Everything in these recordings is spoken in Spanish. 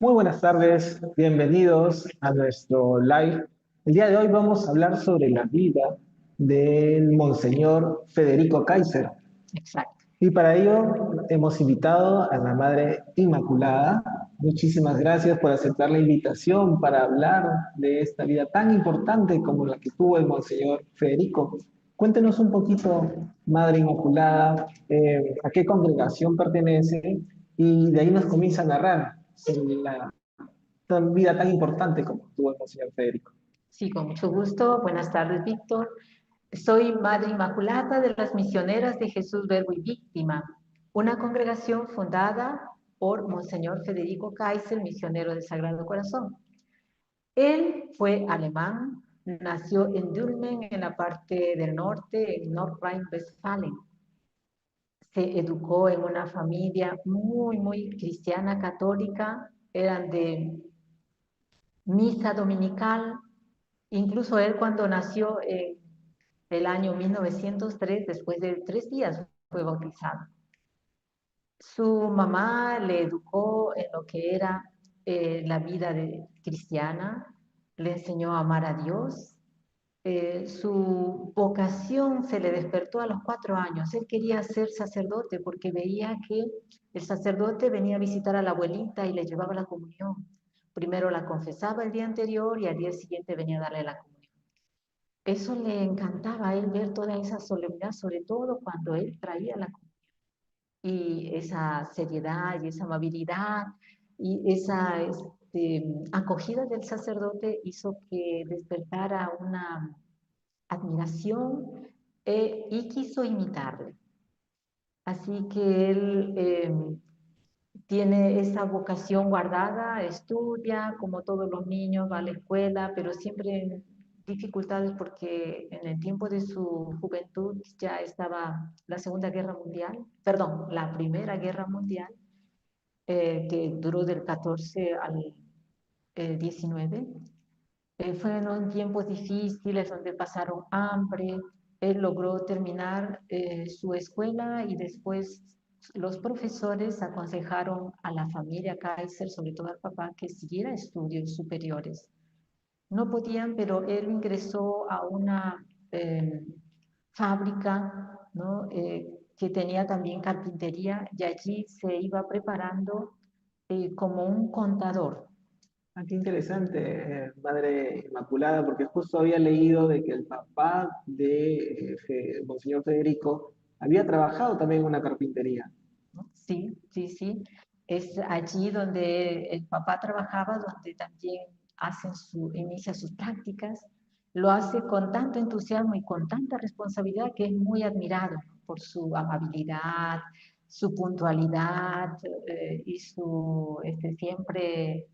Muy buenas tardes, bienvenidos a nuestro live. El día de hoy vamos a hablar sobre la vida del Monseñor Federico Kaiser. Exacto. Y para ello hemos invitado a la Madre Inmaculada. Muchísimas gracias por aceptar la invitación para hablar de esta vida tan importante como la que tuvo el Monseñor Federico. Cuéntenos un poquito, Madre Inmaculada, a qué congregación pertenece y de ahí nos comienza a narrar sobre la vida tan importante como tuvo el Monseñor Federico. Sí, con mucho gusto. Buenas tardes, Víctor. Soy Madre Inmaculada de las Misioneras de Jesús Verbo y Víctima, una congregación fundada por Monseñor Federico Kaiser, misionero del Sagrado Corazón. Él fue alemán, nació en Dülmen, en la parte del norte, en Nordrhein-Westfalen. Se educó en una familia muy cristiana, católica, eran de misa dominical. Incluso él cuando nació en el año 1903, después de 3 días fue bautizado. Su mamá le educó en lo que era la vida cristiana, le enseñó a amar a Dios. Su vocación se le despertó a los 4 años. Él quería ser sacerdote porque veía que el sacerdote venía a visitar a la abuelita y le llevaba la comunión. Primero la confesaba el día anterior y al día siguiente venía a darle la comunión. Eso le encantaba a él ver toda esa solemnidad, sobre todo cuando él traía la comunión. Y esa seriedad y esa amabilidad y esa acogida del sacerdote hizo que despertara una admiración y quiso imitarle. Así que él tiene esa vocación guardada, estudia como todos los niños, va a la escuela, pero siempre en dificultades porque en el tiempo de su juventud ya estaba la Segunda Guerra Mundial, perdón, la Primera Guerra Mundial, que duró del 14 al 19. Fueron tiempos difíciles donde pasaron hambre. Él logró terminar su escuela y después los profesores aconsejaron a la familia Kaiser, sobre todo al papá, que siguiera estudios superiores. No podían, pero él ingresó a una fábrica, ¿no? Que tenía también carpintería y allí se iba preparando como un contador. Ah, qué interesante, Madre Inmaculada, porque justo había leído de que el papá de Monseñor Federico había trabajado también en una carpintería. ¿No? Sí, sí, sí. Es allí donde el papá trabajaba, donde también inicia sus prácticas. Lo hace con tanto entusiasmo y con tanta responsabilidad que es muy admirado, ¿no? Por su amabilidad, su puntualidad y su siempre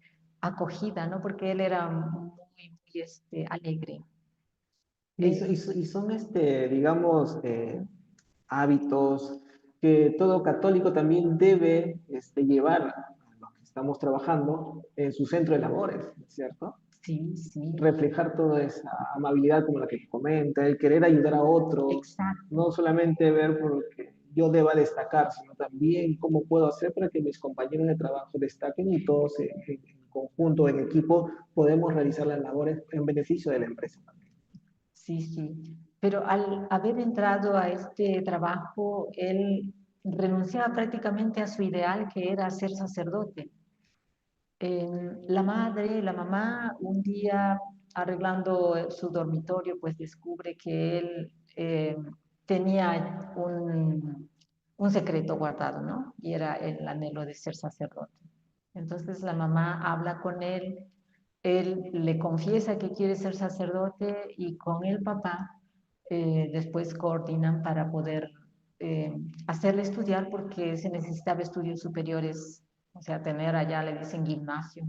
acogida, ¿no? Porque él era muy alegre. Eh, Y son, digamos, hábitos que todo católico también debe llevar a los que estamos trabajando en su centro de labores, ¿cierto? sí, sí, Reflejar toda esa amabilidad como la que comenta, el querer ayudar a otros, exacto. no solamente ver porque yo deba destacar, sino también cómo puedo hacer para que mis compañeros de trabajo destaquen y todos en conjunto, en equipo, podemos realizar las labores en beneficio de la empresa. Sí, sí. Pero al haber entrado a este trabajo, él renunciaba prácticamente a su ideal, que era ser sacerdote. La madre, la mamá, un día arreglando su dormitorio, pues descubre que él tenía un secreto guardado, ¿no? Y era el anhelo de ser sacerdote. Entonces la mamá habla con él le confiesa que quiere ser sacerdote y con el papá después coordinan para poder eh, hacerle estudiar porque se necesitaba estudios superiores, o sea, tener allá, le dicen gimnasio.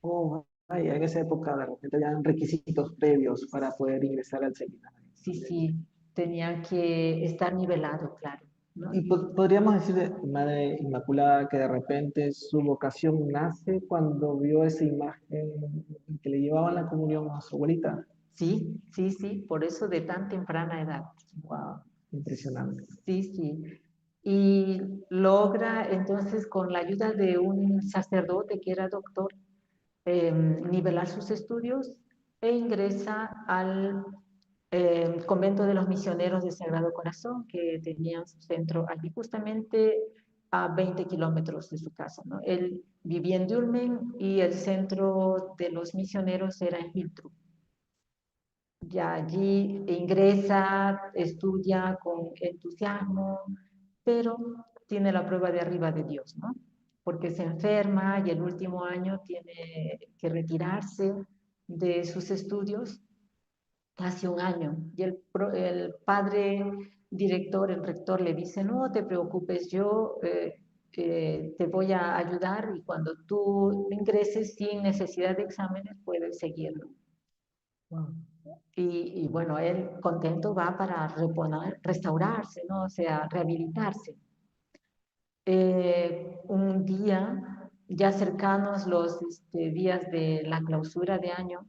Oh, vaya, en esa época de repente habían requisitos previos para poder ingresar al seminario. Sí, sí, tenían que estar nivelado, claro, ¿no? Y podríamos decir, Madre Inmaculada, que de repente su vocación nace cuando vio esa imagen que le llevaban la comunión a su abuelita. Sí, sí, sí, por eso de tan temprana edad. Wow, impresionante. Sí, sí. y logra entonces con la ayuda de un sacerdote que era doctor nivelar sus estudios e ingresa al convento de los misioneros del Sagrado Corazón, que tenían su centro allí justamente a 20 kilómetros de su casa, ¿no? Él vivía en Dülmen y el centro de los misioneros era en Hiltrup. Ya allí ingresa, estudia con entusiasmo, pero tiene la prueba de arriba de Dios, ¿no? Porque se enferma y el último año tiene que retirarse de sus estudios, casi un año. Y el padre director, el rector, le dice, no te preocupes, yo te voy a ayudar y cuando tú ingreses sin necesidad de exámenes puedes seguirlo. Wow. Y bueno, él contento va para reponer, restaurarse, ¿no? O sea, rehabilitarse. Un día, ya cercanos los días de la clausura de año,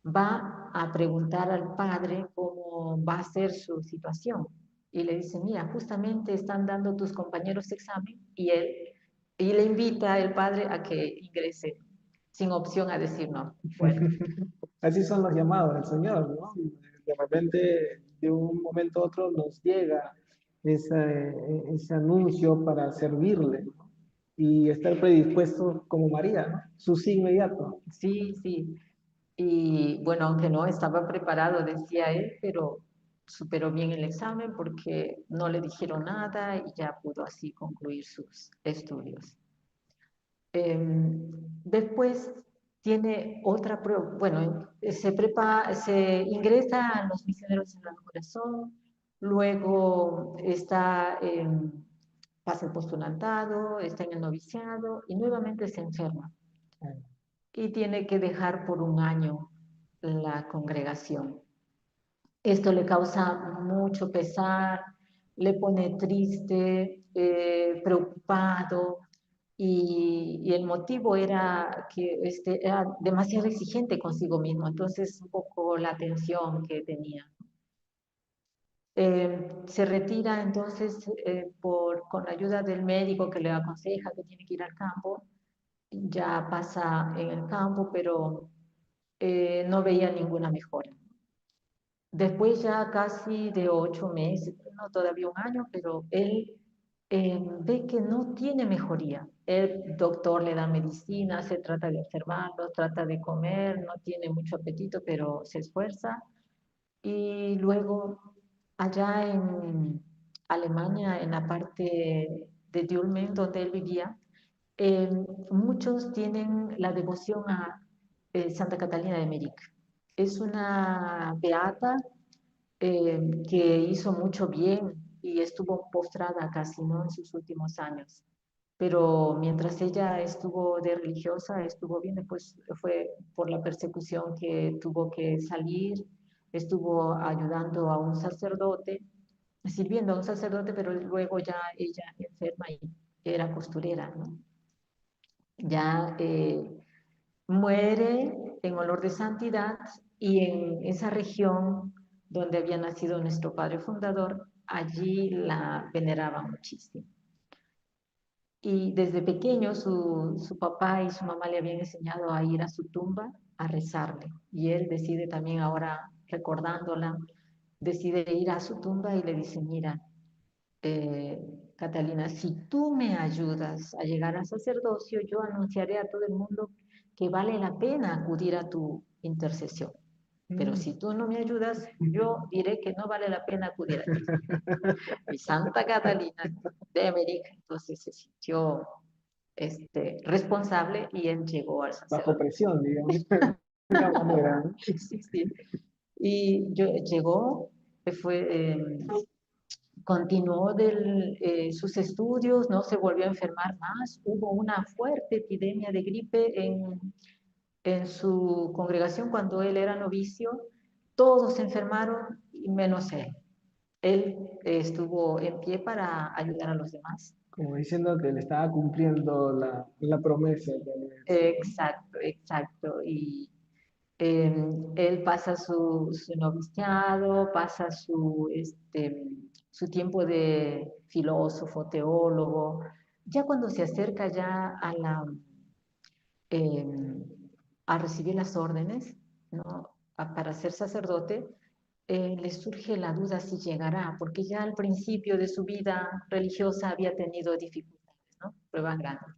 va a preguntar al padre cómo va a ser su situación. Y le dice, mira, justamente están dando tus compañeros examen y le invita el padre a que ingrese sin opción a decir no. Bueno, Así son los llamados del Señor, ¿no? De repente, de un momento a otro, nos llega ese anuncio para servirle, ¿no? Y estar predispuestos como María, ¿no? Su sí inmediato. sí, sí. Y bueno, aunque no estaba preparado, decía él, pero superó bien el examen porque no le dijeron nada y ya pudo así concluir sus estudios. Después tiene otra prueba, bueno, se ingresa a los misioneros en el corazón, luego pasa el postulantado, está en el noviciado y nuevamente se enferma y tiene que dejar por un año la congregación. Esto le causa mucho pesar, le pone triste, preocupado, y el motivo era que era demasiado exigente consigo mismo, entonces un poco la tensión que tenía. Se retira entonces con la ayuda del médico que le aconseja que tiene que ir al campo, ya pasa en el campo, pero no veía ninguna mejora. Después ya casi de 8 meses, no todavía un año, pero él ve que no tiene mejoría. El doctor le da medicina, se trata de observarlo, trata de comer, no tiene mucho apetito, pero se esfuerza. Y luego allá en Alemania, en la parte de Dülmen, donde él vivía, eh, muchos tienen la devoción a Santa Catalina de Merik. Es una beata que hizo mucho bien y estuvo postrada casi, ¿no? En sus últimos años. Pero mientras ella estuvo de religiosa, estuvo bien, después fue por la persecución que tuvo que salir, estuvo ayudando a un sacerdote, sirviendo a un sacerdote, pero luego ya ella enferma y era costurera, ¿no? Ya muere en olor de santidad y en esa región donde había nacido nuestro padre fundador, allí la veneraban muchísimo. Y desde pequeño su papá y su mamá le habían enseñado a ir a su tumba a rezarle. Y él decide también ahora, recordándola, decide ir a su tumba y le dice, mira, eh, Catalina, si tú me ayudas a llegar al sacerdocio, yo anunciaré a todo el mundo que vale la pena acudir a tu intercesión. Pero Mm. si tú no me ayudas, yo diré que no vale la pena acudir a ti. Y Santa Catalina de América entonces se sintió responsable y él llegó al Bajo sacerdocio. presión, digamos, de alguna manera, ¿no? Sí, sí. Y llegó, fue, continuó sus estudios, no se volvió a enfermar más. Hubo una fuerte epidemia de gripe en su congregación cuando él era novicio. Todos se enfermaron y menos él. Él estuvo en pie para ayudar a los demás. Como diciendo que le estaba cumpliendo la promesa que había hecho, ¿no? Exacto, exacto. Y él pasa su noviciado, pasa su tiempo de filósofo, teólogo. Ya cuando se acerca ya eh, a recibir las órdenes, ¿no? Para ser sacerdote, le surge la duda si llegará, porque ya al principio de su vida religiosa había tenido dificultades, ¿no? Pruebas grandes.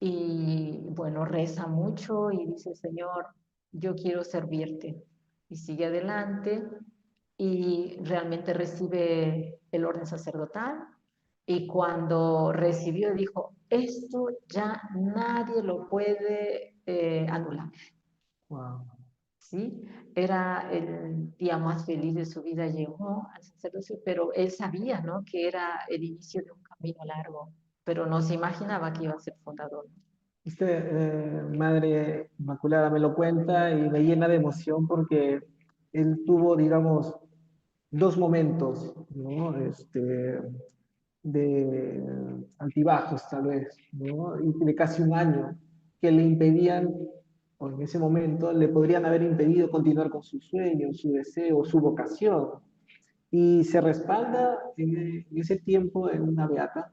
Y bueno, reza mucho y dice, Señor, yo quiero servirte. Y sigue adelante y realmente recibe el orden sacerdotal. Y cuando recibió, dijo, esto ya nadie lo puede anular. Wow. ¿Sí? Era el día más feliz de su vida, llegó al sacerdocio, pero él sabía, ¿no? Que era el inicio de un camino largo, pero no se imaginaba que iba a ser fundador. Madre Inmaculada me lo cuenta y me llena de emoción porque él tuvo, digamos, dos momentos, ¿no? De altibajos tal vez, ¿no? Y de casi un año que le impedían, o en ese momento le podrían haber impedido continuar con su sueño, su deseo, su vocación. Y se respalda en ese tiempo en una beata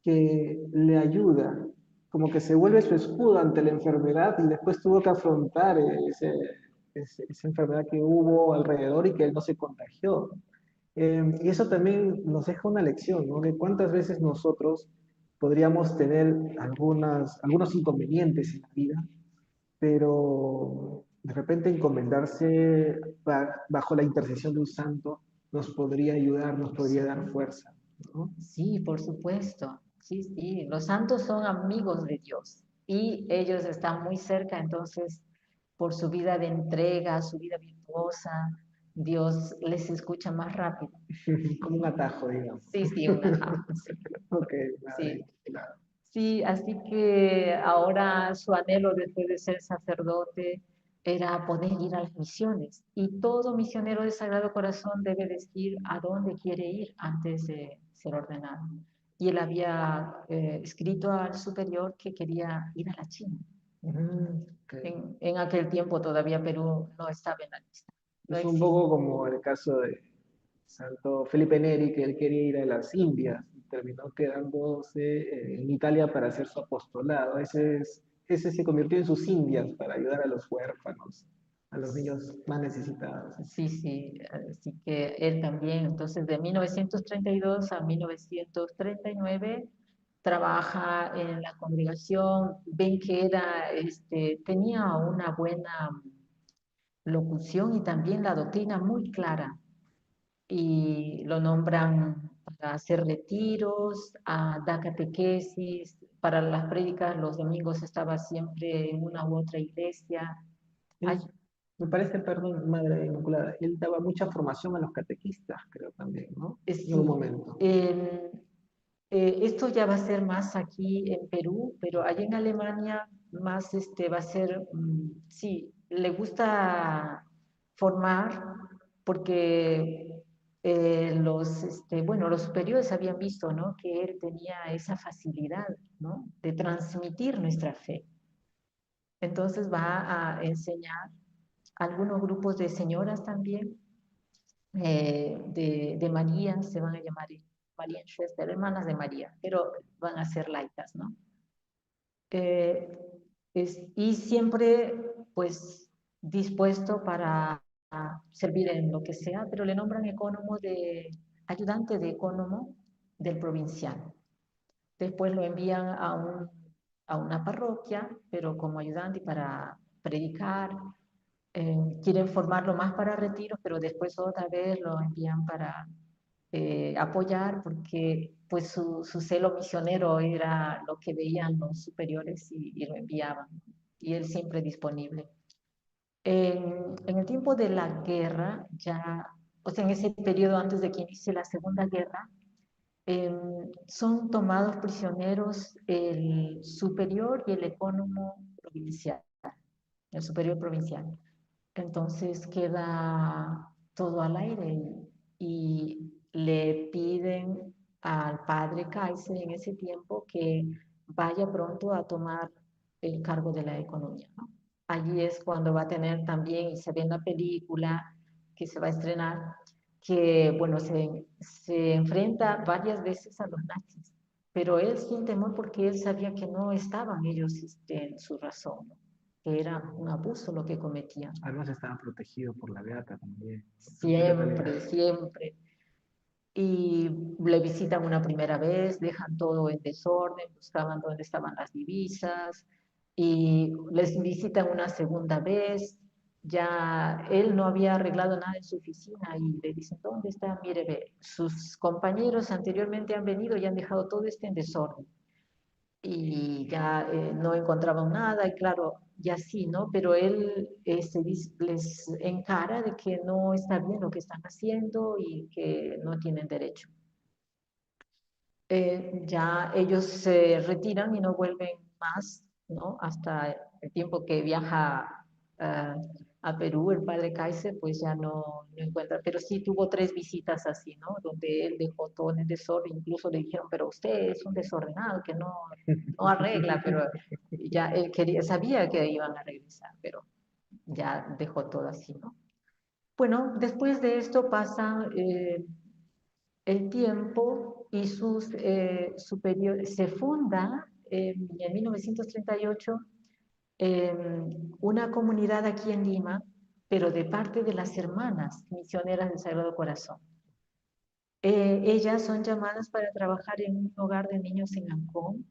que le ayuda, como que se vuelve su escudo ante la enfermedad y después tuvo que afrontar esa enfermedad que hubo alrededor y que él no se contagió. Y eso también nos deja una lección, ¿no? De cuántas veces nosotros podríamos tener algunos inconvenientes en la vida, pero de repente encomendarse bajo la intercesión de un santo nos podría ayudar, nos podría dar fuerza, ¿no? Sí, por supuesto. Sí, sí, los santos son amigos de Dios y ellos están muy cerca, entonces, por su vida de entrega, su vida virtuosa, Dios les escucha más rápido. Como un atajo, digamos. Sí, sí, un ajá, sí, Ok, sí. madre, claro. Sí, así que ahora su anhelo después de ser sacerdote era poder ir a las misiones. Y todo misionero de Sagrado Corazón debe decir a dónde quiere ir antes de ser ordenado. Y él había escrito al superior que quería ir a la China. Ok. En aquel tiempo todavía Perú no estaba en la lista, no Es un existía. poco como el caso de Santo Felipe Neri, que él quería ir a las Indias y terminó quedándose en Italia para hacer su apostolado. Ese se convirtió en sus Indias para ayudar a los huérfanos, a los niños más necesitados. Sí, sí, así que él también, entonces de 1932 a 1939 trabaja en la congregación, ven que era, tenía una buena locución y también la doctrina muy clara y lo nombran para hacer retiros, da catequesis, para las prédicas los domingos estaba siempre en una u otra iglesia. Ay, Él, me parece, perdón, Madre Inmaculada, él daba mucha formación a los catequistas, creo también, ¿no? En algún sí, momento. esto ya va a ser más aquí en Perú, pero allá en Alemania más va a ser, sí, le gusta formar porque bueno, los superiores habían visto, ¿no? Que él tenía esa facilidad, ¿no? De transmitir nuestra fe. Entonces va a enseñar a algunos grupos de señoras también, de María, se van a llamar María Schwester, hermanas de María, pero van a ser laicas, ¿no? Eh, y siempre, pues, dispuesto para servir en lo que sea, pero le nombran ayudante de ecónomo del provincial. Después lo envían a una parroquia, pero como ayudante para predicar. Quieren formarlo más para retiros, pero después otra vez lo envían para apoyar porque pues su celo misionero era lo que veían los superiores y lo enviaban, y él siempre disponible. En el tiempo de la guerra, ya, o sea, en ese periodo antes de que inicie la Segunda Guerra, son tomados prisioneros el superior y el ecónomo provincial, el superior provincial. Entonces queda todo al aire y le piden al padre Kaiser en ese tiempo que vaya pronto a tomar el cargo de la economía, ¿no? Allí es cuando va a tener también, y se ve en la película que se va a estrenar, que, bueno, se enfrenta varias veces a los nazis, pero él sin temor porque él sabía que no estaban ellos en su razón, ¿no? Que era un abuso lo que cometían. Además estaba protegido por la beata también. Siempre, siempre. Y le visitan una primera vez, dejan todo en desorden, buscaban dónde estaban las divisas, y les visitan una segunda vez, ya él no había arreglado nada en su oficina y le dicen, ¿dónde está? Mire, ve, sus compañeros anteriormente han venido y han dejado todo esto en desorden y ya no encontraban nada y claro, ya sí, ¿no? Pero él les encara de que no está bien lo que están haciendo y que no tienen derecho. Ya ellos se retiran y no vuelven más, ¿no? Hasta el tiempo que viaja a Perú, el padre Kaiser, pues ya no encuentra, pero sí tuvo 3 visitas así, ¿no? Donde él dejó todo en el desorden, incluso le dijeron, pero usted es un desordenado, que no arregla, pero ya él sabía que iban a regresar, pero ya dejó todo así, ¿no? Bueno, después de esto pasa el tiempo y sus superiores. Se funda en 1938 una comunidad aquí en Lima, pero de parte de las hermanas misioneras del Sagrado Corazón. Ellas son llamadas para trabajar en un hogar de niños en Ancón,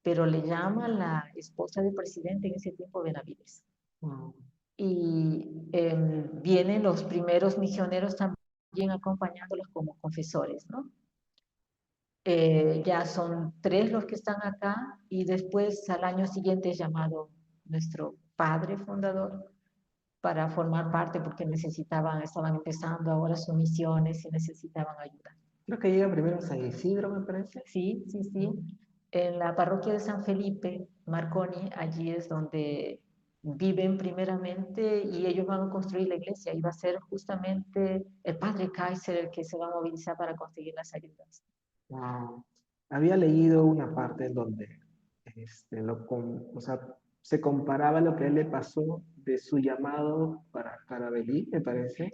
pero le llama la esposa del presidente en ese tiempo, Benavides. Wow. Y vienen los primeros misioneros también acompañándolos como confesores, ¿no? Ya son 3 los que están acá y después al año siguiente es llamado nuestro padre fundador para formar parte porque estaban empezando ahora sus misiones y necesitaban ayuda. Creo que llega primero a San Isidro, me parece. Sí, sí, sí. En la parroquia de San Felipe, Marconi, allí es donde viven primeramente y ellos van a construir la iglesia y va a ser justamente el padre Kaiser el que se va a movilizar para conseguir las ayudas. Wow. Había leído una parte en donde o sea, se comparaba lo que a él le pasó de su llamado para Carabelí, me parece,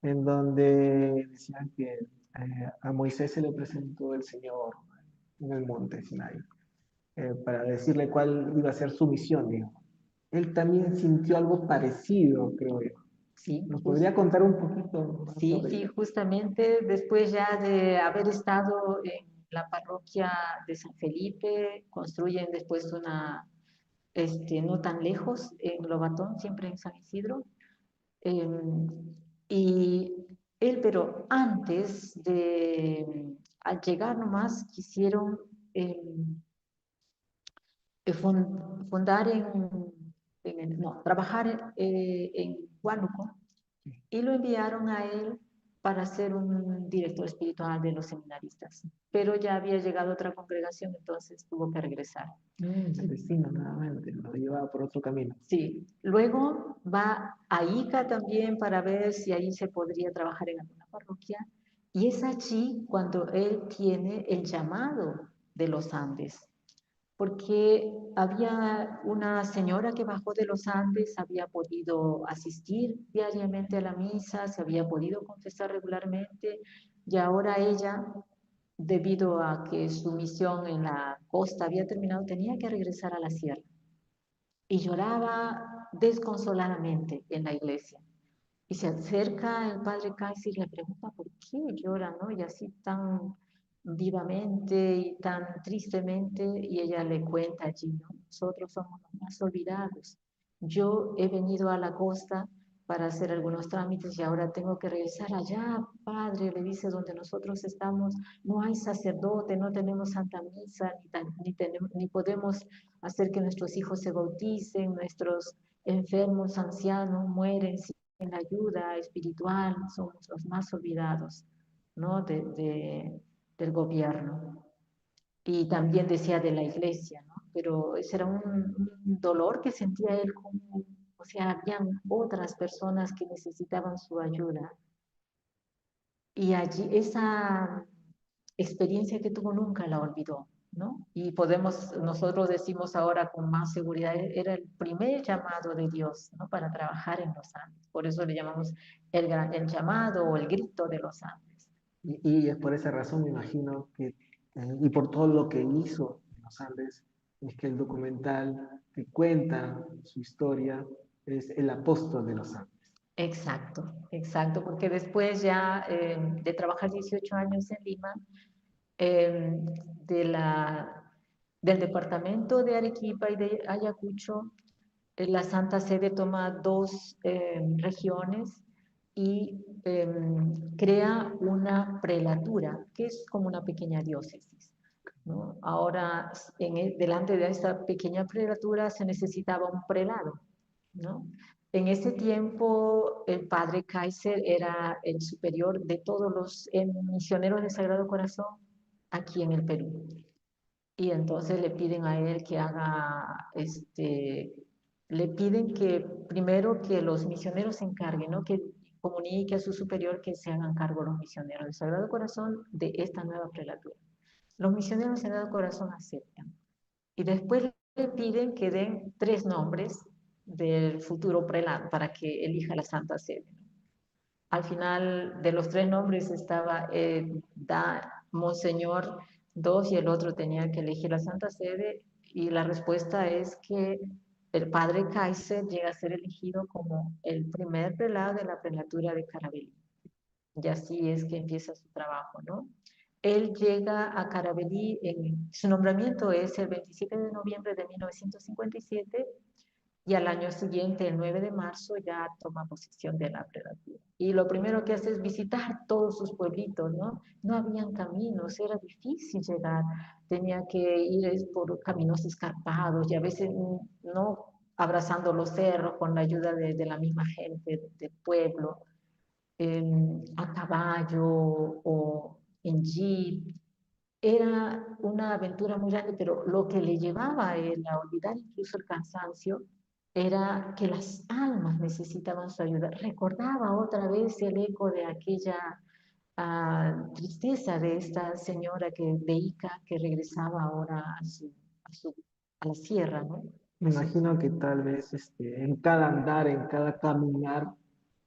en donde decían que a Moisés se le presentó el Señor en el monte Sinai para decirle cuál iba a ser su misión, digamos. Él también sintió algo parecido, creo yo. Sí, ¿Nos podría contar un poquito más sí, sobre sí, ello? justamente después ya de haber estado en la parroquia de San Felipe, construyen después una, no tan lejos, en Lobatón, siempre en San Isidro. eh, y él, pero antes de, al llegar nomás, quisieron fundar no, trabajar en Huánuco y lo enviaron a él para ser un director espiritual de los seminaristas. Pero ya había llegado otra congregación, entonces tuvo que regresar. El destino, nuevamente, lo llevaba por otro camino. Sí, luego va a Ica también para ver si ahí se podría trabajar en alguna parroquia. Y es allí cuando él tiene el llamado de los Andes, porque había una señora que bajó de los Andes, había podido asistir diariamente a la misa, se había podido confesar regularmente y ahora ella, debido a que su misión en la costa había terminado, tenía que regresar a la sierra y lloraba desconsoladamente en la iglesia. Y se acerca el padre Kaiser y le pregunta por qué llora, ¿no? Y así tan vivamente y tan tristemente, y ella le cuenta allí, ¿no? Nosotros somos los más olvidados. Yo he venido a la costa para hacer algunos trámites y ahora tengo que regresar allá, padre, le dice, donde nosotros estamos, no hay sacerdote, no tenemos santa misa, ni podemos hacer que nuestros hijos se bauticen, nuestros enfermos, ancianos mueren sin ayuda espiritual, somos los más olvidados, ¿no? Del gobierno. Y también decía de la iglesia, ¿no? Pero ese era un dolor que sentía él como, o sea, habían otras personas que necesitaban su ayuda. Y allí esa experiencia que tuvo nunca la olvidó. ¿no? Y nosotros decimos ahora con más seguridad, era el primer llamado de Dios, ¿no? Para trabajar en los Andes. Por eso le llamamos el llamado o el grito de los Andes. Y es por esa razón, me imagino, y por todo lo que hizo en los Andes, es que el documental que cuenta su historia es El Apóstol de los Andes. Exacto, exacto, porque después ya de trabajar 18 años en Lima, eh, de del departamento de Arequipa y de Ayacucho, la Santa Sede toma dos regiones y crea una prelatura, que es como una pequeña diócesis, ¿no? Ahora, delante de esta pequeña prelatura se necesitaba un prelado, ¿no? En ese tiempo, el padre Kaiser era el superior de todos los misioneros del Sagrado Corazón aquí en el Perú. Y entonces le piden a él que le piden que primero que los misioneros se encarguen, ¿no? Que comunique a su superior que se hagan cargo los misioneros del Sagrado Corazón de esta nueva prelatura. Los misioneros del Sagrado Corazón aceptan. Y después le piden que den tres nombres del futuro prelado para que elija la Santa Sede. Al final de los tres nombres estaba Monseñor dos y el otro tenía que elegir la Santa Sede y la respuesta es que el padre Kaiser llega a ser elegido como el primer prelado de la prelatura de Carabalí. Y así es que empieza su trabajo, ¿no? Él llega a Carabalí, su nombramiento es el 27 de noviembre de 1957 y al año siguiente, el 9 de marzo, ya toma posesión de la prelatura. Y lo primero que hace es visitar todos sus pueblitos, ¿no? No habían caminos, era difícil llegar, tenía que ir por caminos escarpados y a veces no abrazando los cerros con la ayuda de la misma gente del pueblo, a caballo o en jeep. Era una aventura muy grande, pero lo que le llevaba a él a olvidar incluso el cansancio era que las almas necesitaban su ayuda. Recordaba otra vez el eco de aquella tristeza de esta señora de Ica que regresaba ahora a la sierra, ¿no? Me imagino que tal vez en cada andar, en cada caminar,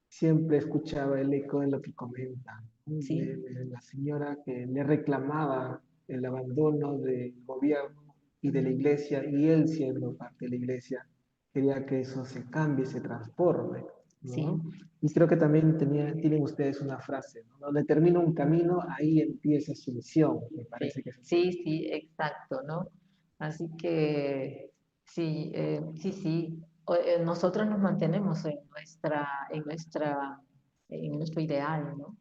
siempre escuchaba el eco de lo que comentan, ¿no? Sí, De la señora que le reclamaba el abandono del gobierno y de la iglesia, y él siendo parte de la iglesia, quería que eso se cambie, se transforme, sí, ¿no? Y creo que también tienen ustedes una frase, ¿no? Donde termina un camino, ahí empieza su misión, me sí, parece que es así. sí, sí, exacto, ¿no? Así que sí, sí, sí. Nosotros nos mantenemos en nuestro ideal, ¿no?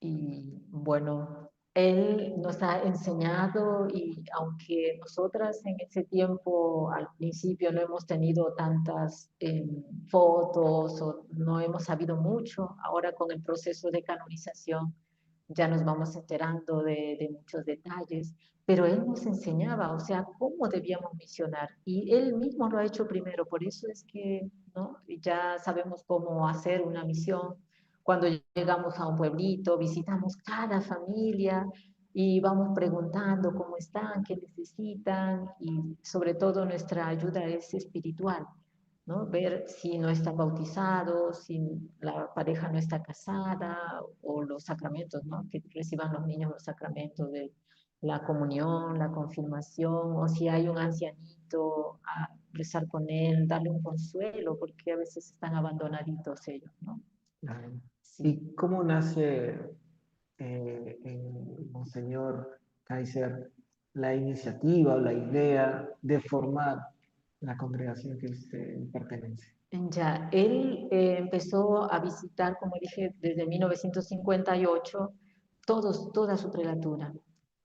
Y bueno, él nos ha enseñado y aunque nosotras en ese tiempo al principio no hemos tenido tantas fotos o no hemos sabido mucho, ahora con el proceso de canonización ya nos vamos enterando de muchos detalles, pero él nos enseñaba, o sea, cómo debíamos misionar y él mismo lo ha hecho primero, por eso es que, ¿no? Ya sabemos cómo hacer una misión cuando llegamos a un pueblito, visitamos cada familia y vamos preguntando cómo están, qué necesitan y sobre todo nuestra ayuda es espiritual, ¿no? Ver si no están bautizados, si la pareja no está casada o los sacramentos, ¿no? Que reciban los niños los sacramentos de la comunión, la confirmación o si hay un ancianito, a rezar con él, darle un consuelo porque a veces están abandonaditos ellos, ¿no? Claro. Sí. ¿Y cómo nace en Monseñor Kaiser la iniciativa o la idea de formar la congregación que usted pertenece? Ya, él empezó a visitar, como dije, desde 1958, toda su prelatura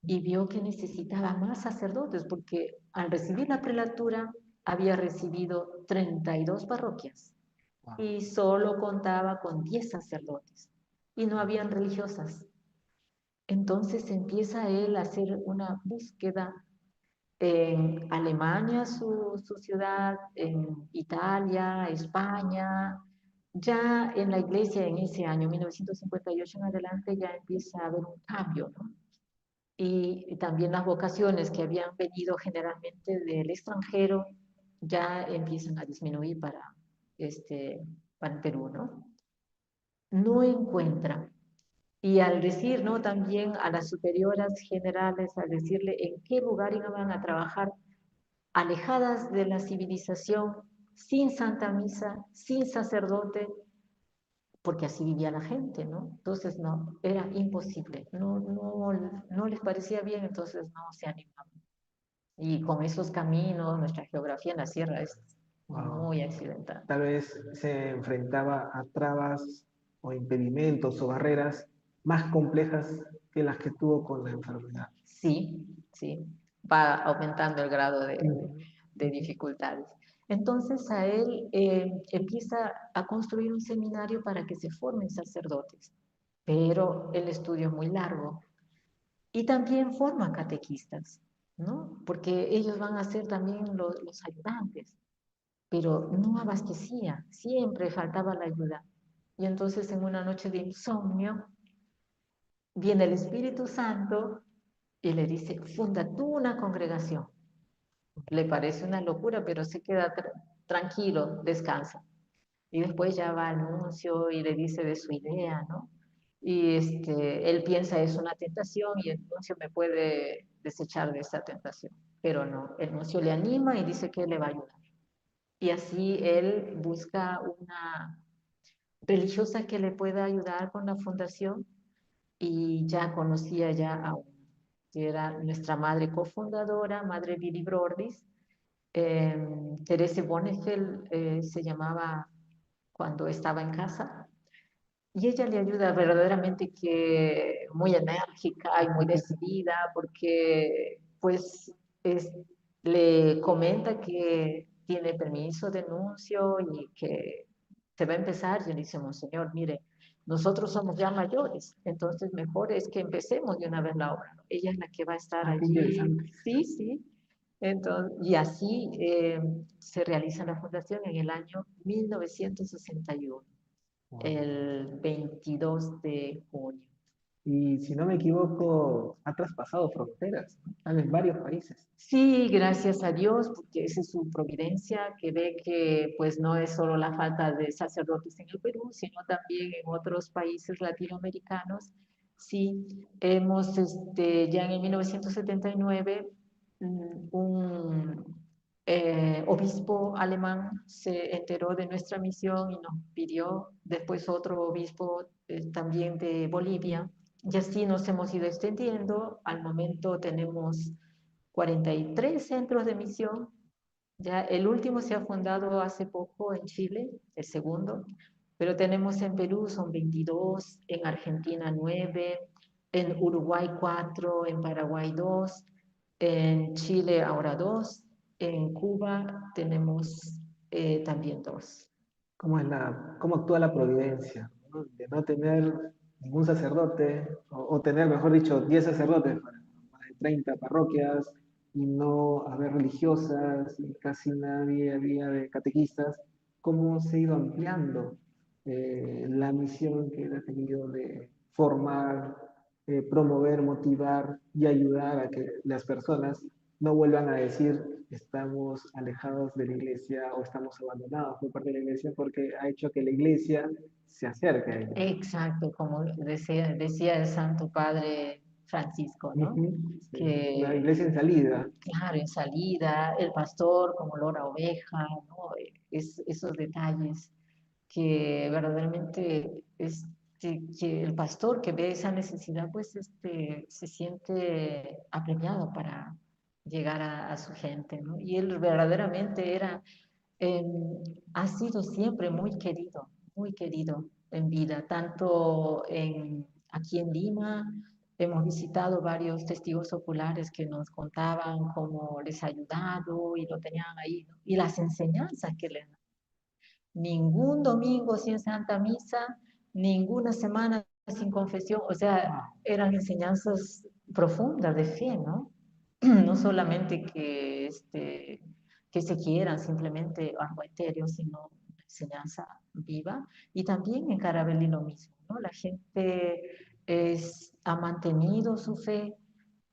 y vio que necesitaba más sacerdotes porque al recibir la prelatura había recibido 32 parroquias Wow. y solo contaba con 10 sacerdotes y no habían religiosas. Entonces empieza él a hacer una búsqueda en Alemania, su ciudad, en Italia, España. Ya en la iglesia en ese año, 1958 en adelante, ya empieza a haber un cambio, ¿no? y también las vocaciones que habían venido generalmente del extranjero ya empiezan a disminuir para el Perú, ¿no? No encuentra. Y al decir, ¿no? También a las superioras generales, al decirle en qué lugar iban a trabajar, alejadas de la civilización, sin Santa Misa, sin sacerdote, porque así vivía la gente, ¿no? Entonces, no, era imposible, no les parecía bien, entonces no se animaban. Y con esos caminos, nuestra geografía en la sierra es Wow. muy accidentada. Tal vez se enfrentaba a trabas o impedimentos o barreras más complejas que las que tuvo con la enfermedad. Sí, sí, va aumentando el grado Ujú. de dificultades. Entonces a él empieza a construir un seminario para que se formen sacerdotes, pero el estudio es muy largo. Y también forma catequistas, ¿no? Porque ellos van a ser también los ayudantes, pero no abastecía, siempre faltaba la ayuda. Y entonces en una noche de insomnio viene el Espíritu Santo y le dice, funda tú una congregación. Le parece una locura, pero se queda tranquilo, descansa. Y después ya va al nuncio y le dice de su idea, ¿no? Y él piensa es una tentación y el nuncio me puede desechar de esa tentación. Pero no, el nuncio le anima y dice que le va a ayudar. Y así él busca una religiosa que le pueda ayudar con la fundación y ya conocía ya a una, que era nuestra madre cofundadora, Madre Lili Brodis. Terese Bonnefeld se llamaba cuando estaba en casa. Y ella le ayuda verdaderamente que muy enérgica y muy decidida porque pues es, le comenta que tiene permiso de nuncio y que se va a empezar. Y le dice, Monseñor, mire, nosotros somos ya mayores, entonces mejor es que empecemos de una vez la obra, ¿no? Ella es la que va a estar Ah, qué allí. interesante. Sí, sí. Entonces, y así se realiza la fundación en el año 1961, Wow. el 22 de junio. Y si no me equivoco, ha traspasado fronteras, ¿no? Están en varios países. Sí, gracias a Dios, porque esa es su providencia, que ve que pues no es solo la falta de sacerdotes en el Perú, sino también en otros países latinoamericanos. Sí, hemos, ya en el 1979, un obispo alemán se enteró de nuestra misión y nos pidió, después otro obispo también de Bolivia, y así nos hemos ido extendiendo. Al momento tenemos 43 centros de misión. Ya el último se ha fundado hace poco en Chile, el segundo, pero tenemos en Perú son 22, en Argentina 9, en Uruguay 4, en Paraguay 2, en Chile ahora 2, en Cuba tenemos también 2. Cómo actúa la providencia, ¿no? De no tener ningún sacerdote, o tener, mejor dicho, 10 sacerdotes para más de 30 parroquias, y no haber religiosas, y casi nadie había de catequistas, cómo se ha ido ampliando la misión que él ha tenido de formar, promover, motivar y ayudar a que las personas no vuelvan a decir estamos alejados de la iglesia o estamos abandonados por parte de la iglesia, porque ha hecho que la iglesia se acerque a ellos. Exacto, como decía el Santo Padre Francisco, ¿no? Ujú, sí. La Que iglesia en salida. claro, en salida, el pastor como olor a oveja, ¿no? Esos detalles que verdaderamente que el pastor que ve esa necesidad, pues se siente apremiado para llegar a su gente, ¿no? Y él verdaderamente eh, ha sido siempre muy querido en vida, tanto aquí en Lima. Hemos visitado varios testigos oculares que nos contaban cómo les ha ayudado y lo tenían ahí, ¿no? Y las enseñanzas que les dan. Ningún domingo sin Santa Misa, ninguna semana sin confesión, o sea, Wow. eran enseñanzas profundas de fe, ¿no? No solamente que se quieran simplemente algo etéreo, sino una enseñanza viva. Y también en Carabelli lo mismo, ¿no? La gente ha mantenido su fe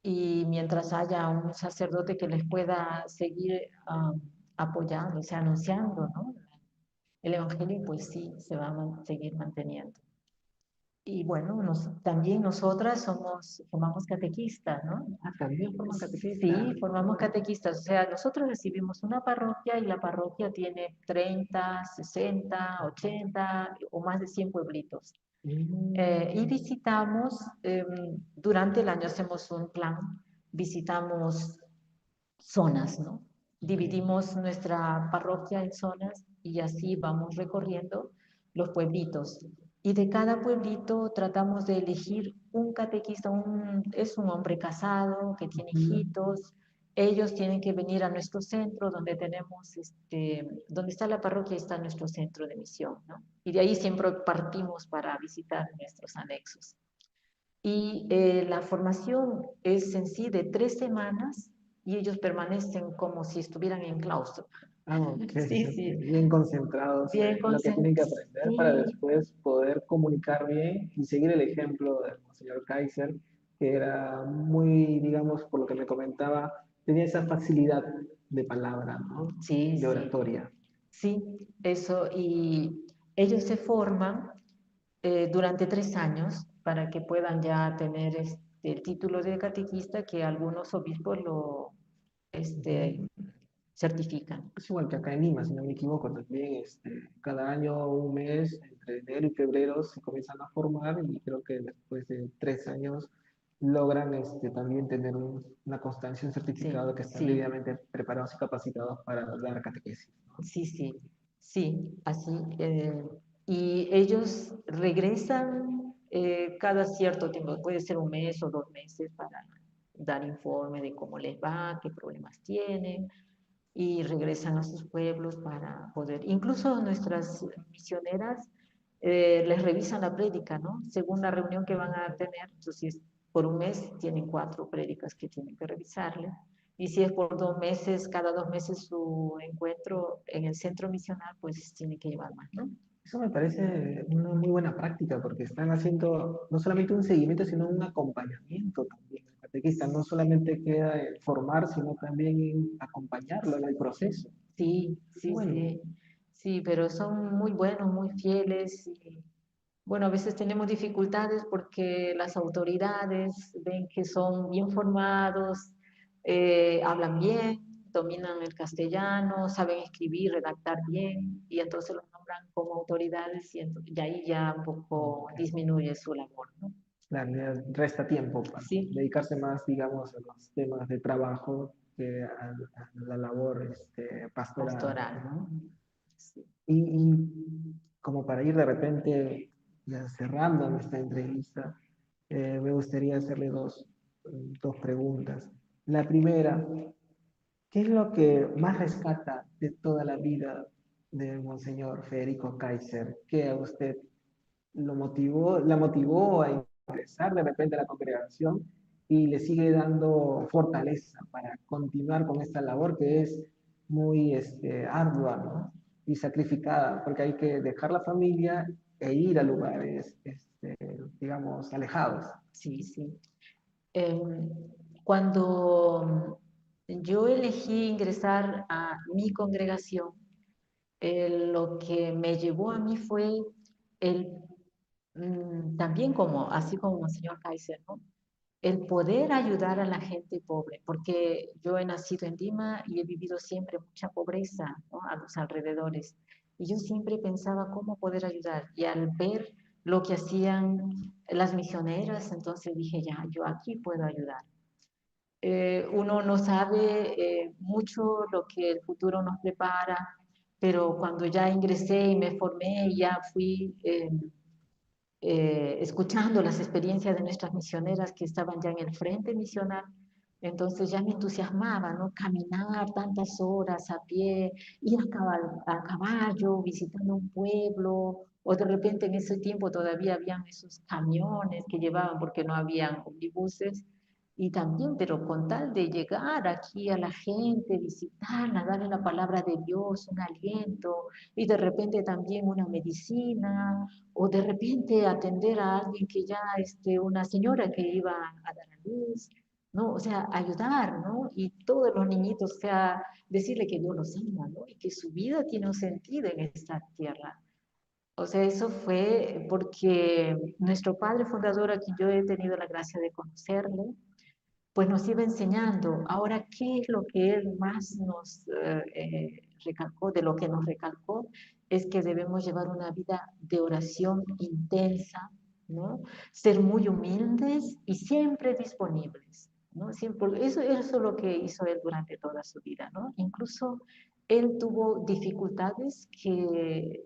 y mientras haya un sacerdote que les pueda seguir apoyando, o sea, anunciando, ¿no? El Evangelio, pues sí, se va a seguir manteniendo. Y bueno, también nosotras formamos catequistas, ¿no? Ah, también forman Sí, catequistas. formamos catequistas. O sea, nosotros recibimos una parroquia y la parroquia tiene 30, 60, 80 o más de 100 pueblitos. Y Mm, visitamos, durante el año hacemos un plan, visitamos zonas, ¿no? ok. Dividimos nuestra parroquia en zonas y así vamos recorriendo los pueblitos. Y de cada pueblito tratamos de elegir un catequista, es un hombre casado que tiene Ujú. hijitos. Ellos tienen que venir a nuestro centro donde tenemos, donde está la parroquia, está nuestro centro de misión, ¿no? Y de ahí siempre partimos para visitar nuestros anexos. Y la formación es en sí de 3 semanas y ellos permanecen como si estuvieran en claustro. Ah, ok, Sí, ok. sí, Bien concentrados bien en lo que tienen que concentrados. aprender para Sí, después poder comunicar bien y seguir el ejemplo del señor Kaiser, que era muy, digamos, por lo que me comentaba, tenía esa facilidad de palabra, ¿no? sí, De sí, oratoria. sí, eso. Y ellos se forman durante 3 años para que puedan ya tener el título de catequista que algunos obispos lo este, Ujú. certifican. Es igual que acá en Lima, si no me equivoco, también cada año, un mes, entre enero y febrero, se comienzan a formar y creo que después de 3 años logran también tener una constancia, un Sí, certificado que están sí. debidamente preparados y capacitados para dar catequesis, ¿no? Sí, sí, sí, así. Y ellos regresan cada cierto tiempo, puede ser un mes o 2 meses para dar informe de cómo les va, qué problemas tienen, y regresan a sus pueblos para poder, incluso nuestras misioneras les revisan la prédica, ¿no? Según la reunión que van a tener, entonces por un mes tienen 4 prédicas que tienen que revisarle. Y si es por 2 meses, cada 2 meses su encuentro en el centro misional, pues tiene que llevar más, ¿no? Eso me parece una muy buena práctica porque están haciendo no solamente un seguimiento, sino un acompañamiento también. El catequista no solamente queda en formar, sino también en acompañarlo en el proceso. Sí, Qué sí, bueno. sí, sí, pero son muy buenos, muy fieles. Y, bueno, a veces tenemos dificultades porque las autoridades ven que son bien formados, hablan bien, dominan el castellano, saben escribir, redactar bien, y entonces los nombran como autoridades y ahí ya un poco Ok. disminuye su labor, ¿no? Claro, ya resta tiempo para Sí, dedicarse más, digamos, a los temas de trabajo que a la labor pastoral, pastoral. ¿no? Sí. Y como para ir de repente ya cerrando nuestra entrevista, me gustaría hacerle dos preguntas. La primera, ¿qué es lo que más rescata de toda la vida de Monseñor Federico Kaiser? ¿Qué a usted la motivó a ingresar de repente a la congregación y le sigue dando fortaleza para continuar con esta labor que es muy ardua, ¿no? Y sacrificada, porque hay que dejar la familia e ir a lugares, digamos, alejados. Sí, sí. Em, Cuando yo elegí ingresar a mi congregación, lo que me llevó a mí fue el, también como, así como el señor Kaiser, ¿no? El poder ayudar a la gente pobre, porque yo he nacido en Lima y he vivido siempre mucha pobreza, ¿no? A los alrededores. Y yo siempre pensaba cómo poder ayudar. Y al ver lo que hacían las misioneras, entonces dije, ya, yo aquí puedo ayudar. Uno no sabe mucho lo que el futuro nos prepara, pero cuando ya ingresé y me formé y ya fui escuchando las experiencias de nuestras misioneras que estaban ya en el frente misional, entonces ya me entusiasmaba, ¿no? Caminar tantas horas a pie, ir a caballo, visitando un pueblo, o de repente en ese tiempo todavía habían esos camiones que llevaban porque no habían omnibuses, y también, pero con tal de llegar aquí a la gente, visitarla, darle la palabra de Dios, un aliento, y de repente también una medicina, o de repente atender a alguien que ya, una señora que iba a dar a luz, ¿no? O sea, ayudar, ¿no? Y todos los niñitos, o sea, decirle que Dios los ama, ¿no? Y que su vida tiene un sentido en esta tierra. O sea, eso fue porque nuestro padre fundador, a quien yo he tenido la gracia de conocerle, pues nos iba enseñando. Ahora, ¿qué es lo que él más nos recalcó? De lo que nos recalcó es que debemos llevar una vida de oración intensa, ¿no? Ser muy humildes y siempre disponibles, ¿no? Siempre, eso es lo que hizo él durante toda su vida, ¿no? Incluso él tuvo dificultades que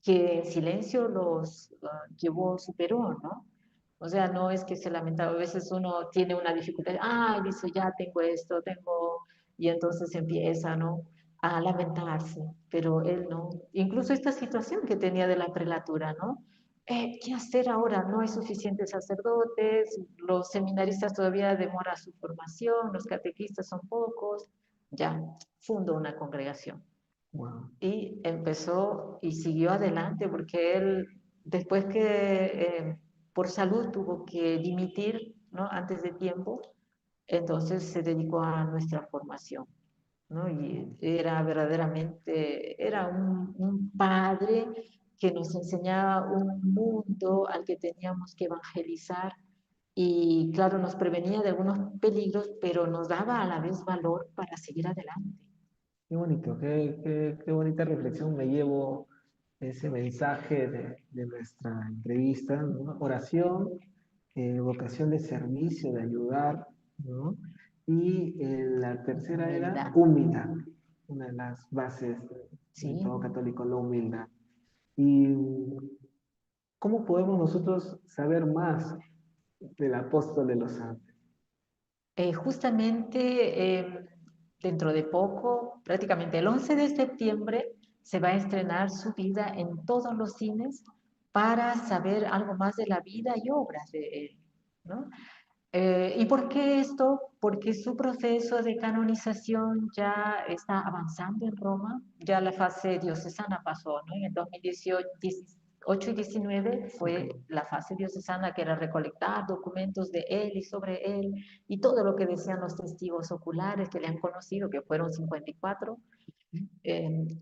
en silencio los llevó, superó, ¿no? O sea, no es que se lamentaba, a veces uno tiene una dificultad, ay, dice, ya tengo esto, tengo, y entonces empieza, ¿no? A lamentarse, pero él no. Incluso esta situación que tenía de la prelatura, ¿no? ¿Qué hacer ahora? No hay suficientes sacerdotes, los seminaristas todavía demora su formación, los catequistas son pocos, ya, fundó una congregación Wow. y empezó y siguió adelante porque él, después que por salud tuvo que dimitir, ¿no? Antes de tiempo, entonces se dedicó a nuestra formación, ¿no? Y era verdaderamente, era un padre que nos enseñaba un mundo al que teníamos que evangelizar y claro, nos prevenía de algunos peligros, pero nos daba a la vez valor para seguir adelante. Qué bonito, qué bonita reflexión me llevo ese mensaje de nuestra entrevista, ¿no? Oración, vocación de servicio, de ayudar, ¿no? Y la tercera era Humildad, humildad, una de las bases de ¿sí? todo católico, la humildad. ¿Y cómo podemos nosotros saber más del apóstol de los santos? Justamente dentro de poco, prácticamente el 11 de septiembre, se va a estrenar su vida en todos los cines para saber algo más de la vida y obras de él, ¿no? ¿Y por qué esto? Porque su proceso de canonización ya está avanzando en Roma, ya la fase diocesana pasó, ¿no? En el 2018 y 19 fue Ok. la fase diocesana que era recolectar documentos de él y sobre él y todo lo que decían los testigos oculares que le han conocido, que fueron 54.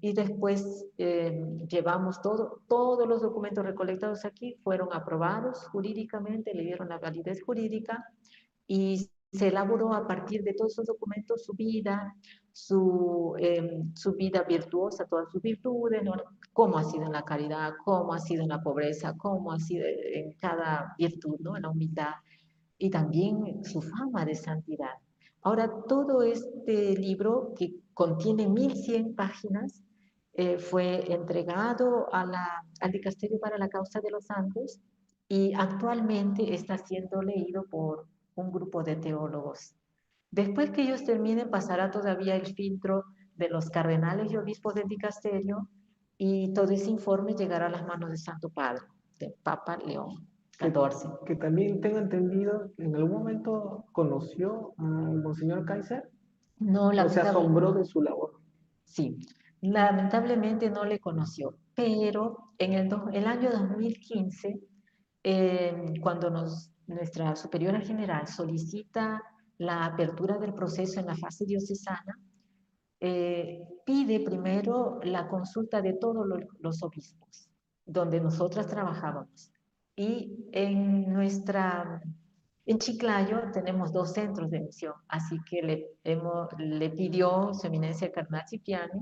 Y después llevamos todos los documentos recolectados aquí, fueron aprobados jurídicamente, le dieron la validez jurídica y se elaboró a partir de todos esos documentos su vida virtuosa, todas sus virtudes, ¿no? Cómo ha sido en la caridad, cómo ha sido en la pobreza, cómo ha sido en cada virtud, ¿no? En la humildad y también su fama de santidad. Ahora, todo este libro, que contiene 1100 páginas, fue entregado al Dicasterio para la Causa de los Santos y actualmente está siendo leído por un grupo de teólogos. Después que ellos terminen, pasará todavía el filtro de los cardenales y obispos del dicasterio y todo ese informe llegará a las manos del Santo Padre, del Papa León Que, XIV. que también tengo entendido que en algún momento conoció al Monseñor Kaiser No, o se lamentable, asombró de su labor. sí, lamentablemente no le conoció, pero en el año 2015, cuando nuestra superiora general solicita la apertura del proceso en la fase diocesana, pide primero la consulta de todos los obispos, donde nosotras trabajábamos. Y en Chiclayo tenemos dos centros de misión, así que le pidió su eminencia Cardenal Cipriani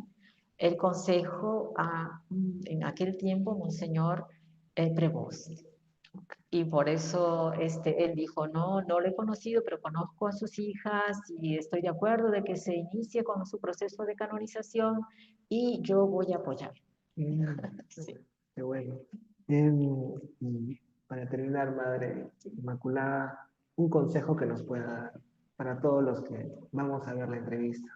el consejo en aquel tiempo, Monseñor Prevost. Y por eso él dijo, no, no lo he conocido, pero conozco a sus hijas y estoy de acuerdo de que se inicie con su proceso de canonización y yo voy a apoyar. Mm, Sí. qué bueno. Y para terminar, Madre Inmaculada, un consejo que nos pueda dar para todos los que vamos a ver la entrevista.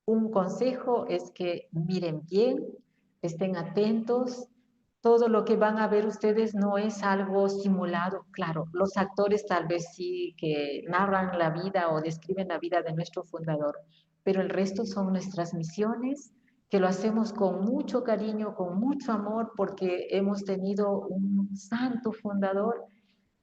Un consejo es que miren bien, estén atentos. Todo lo que van a ver ustedes no es algo simulado. Claro, los actores tal vez sí que narran la vida o describen la vida de nuestro fundador, pero el resto son nuestras misiones, que lo hacemos con mucho cariño, con mucho amor, porque hemos tenido un santo fundador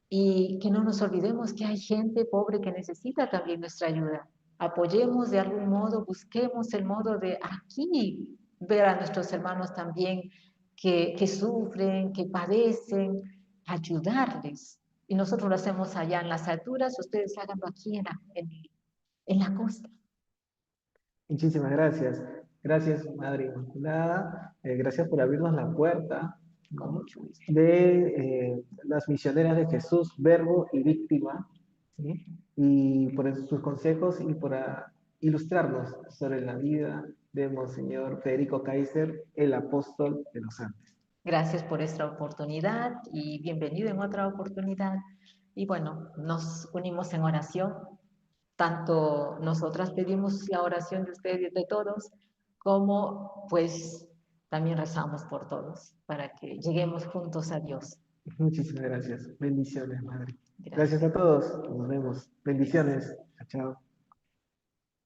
y que no nos olvidemos que hay gente pobre que necesita también nuestra ayuda. Apoyemos de algún modo, busquemos el modo de aquí ver a nuestros hermanos también que sufren, que padecen, ayudarles. Y nosotros lo hacemos allá en las alturas, ustedes háganlo aquí en la costa. Muchísimas gracias. Gracias, Madre Inmaculada. Gracias por abrirnos la puerta, Con ¿no? mucho gusto. de las misioneras de Jesús, Verbo y Víctima, ¿sí? Y por sus consejos y por ilustrarnos sobre la vida de Monseñor Federico Kaiser, el apóstol de los Andes. Gracias por esta oportunidad y bienvenido en otra oportunidad. Y bueno, nos unimos en oración. Tanto nosotras pedimos la oración de ustedes, de todos, como pues también rezamos por todos para que lleguemos juntos a Dios. Muchísimas gracias. Bendiciones, Madre. Gracias Gracias. a todos. Nos vemos. Bendiciones. Chao.